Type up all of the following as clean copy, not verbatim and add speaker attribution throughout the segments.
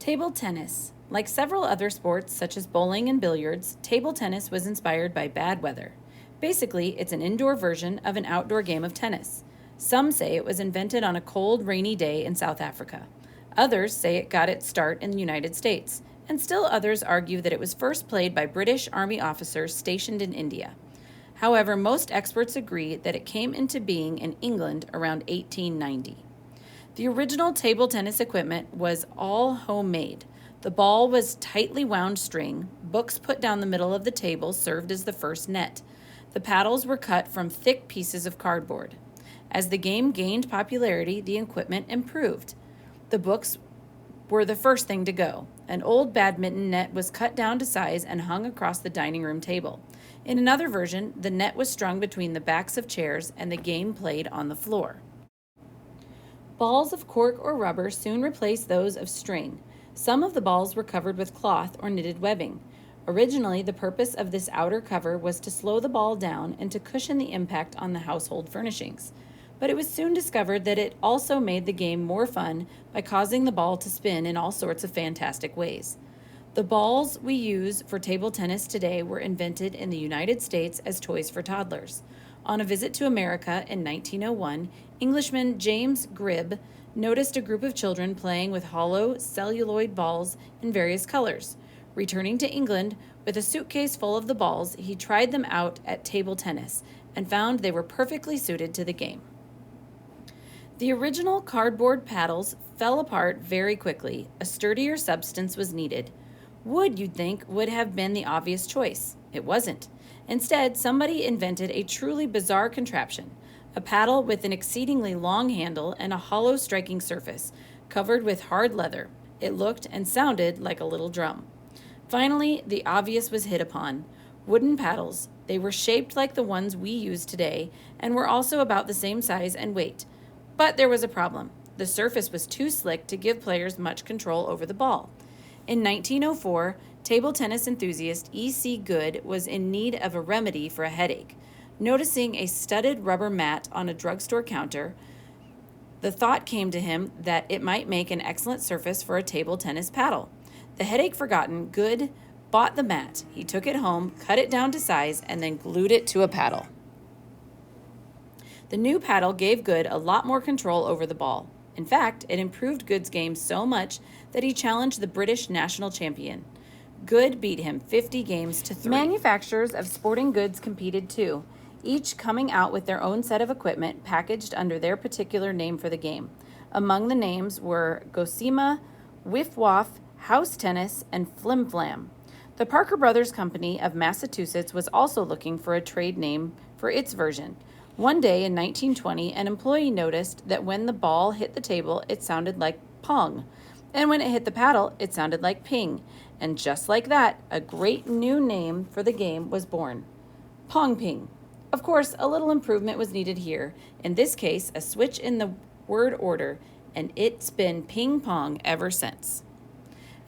Speaker 1: Table tennis. Like several other sports, such as bowling and billiards, table tennis was inspired by bad weather. Basically, it's an indoor version of an outdoor game of tennis. Some say it was invented on a cold, rainy day in South Africa. Others say it got its start in the United States, and still others argue that it was first played by British Army officers stationed in India. However, most experts agree that it came into being in England around 1890. The original table tennis equipment was all homemade. The ball was tightly wound string, books put down the middle of the table served as the first net. The paddles were cut from thick pieces of cardboard. As the game gained popularity, the equipment improved. The books were the first thing to go. An old badminton net was cut down to size and hung across the dining room table. In another version, the net was strung between the backs of chairs and the game played on the floor. Balls of cork or rubber soon replaced those of string. Some of the balls were covered with cloth or knitted webbing. Originally, the purpose of this outer cover was to slow the ball down and to cushion the impact on the household furnishings. But it was soon discovered that it also made the game more fun by causing the ball to spin in all sorts of fantastic ways. The balls we use for table tennis today were invented in the United States as toys for toddlers. On a visit to America in 1901, Englishman James Gribb noticed a group of children playing with hollow celluloid balls in various colors. Returning to England with a suitcase full of the balls, he tried them out at table tennis and found they were perfectly suited to the game. The original cardboard paddles fell apart very quickly. A sturdier substance was needed. Wood, you'd think, would have been the obvious choice. It wasn't. Instead, somebody invented a truly bizarre contraption, a paddle with an exceedingly long handle and a hollow striking surface, covered with hard leather. It looked and sounded like a little drum. Finally, the obvious was hit upon. Wooden paddles. They were shaped like the ones we use today and were also about the same size and weight. But there was a problem. The surface was too slick to give players much control over the ball. In 1904, table tennis enthusiast E.C. Good was in need of a remedy for a headache. Noticing a studded rubber mat on a drugstore counter, the thought came to him that it might make an excellent surface for a table tennis paddle. The headache forgotten, Good bought the mat. He took it home, cut it down to size, and then glued it to a paddle. The new paddle gave Good a lot more control over the ball. In fact, it improved Good's game so much that he challenged the British national champion. Good beat him 50 games to 3. Manufacturers of sporting goods competed too, each coming out with their own set of equipment packaged under their particular name for the game. Among the names were Gossamer, Whiff Waff, House Tennis, and Flim Flam. The Parker Brothers Company of Massachusetts was also looking for a trade name for its version. One day in 1920, an employee noticed that when the ball hit the table, it sounded like pong, and when it hit the paddle, it sounded like ping. And just like that, a great new name for the game was born: Pong Ping. Of course, a little improvement was needed here. In this case, a switch in the word order, and it's been ping pong ever since.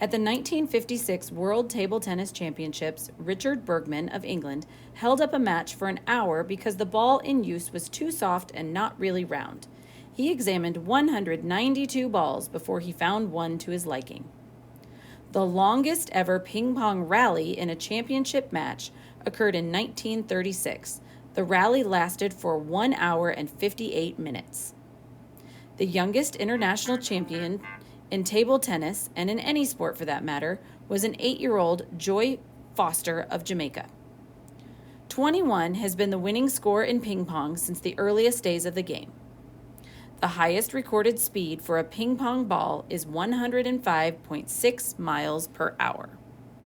Speaker 1: At the 1956 World Table Tennis Championships, Richard Bergman of England held up a match for an hour because the ball in use was too soft and not really round. He examined 192 balls before he found one to his liking. The longest ever ping pong rally in a championship match occurred in 1936. The rally lasted for 1 hour and 58 minutes. The youngest international champion in table tennis, and in any sport for that matter, was an 8-year-old Joy Foster of Jamaica. 21 has been the winning score in ping pong since the earliest days of the game. The highest recorded speed for a ping pong ball is 105.6 miles per hour.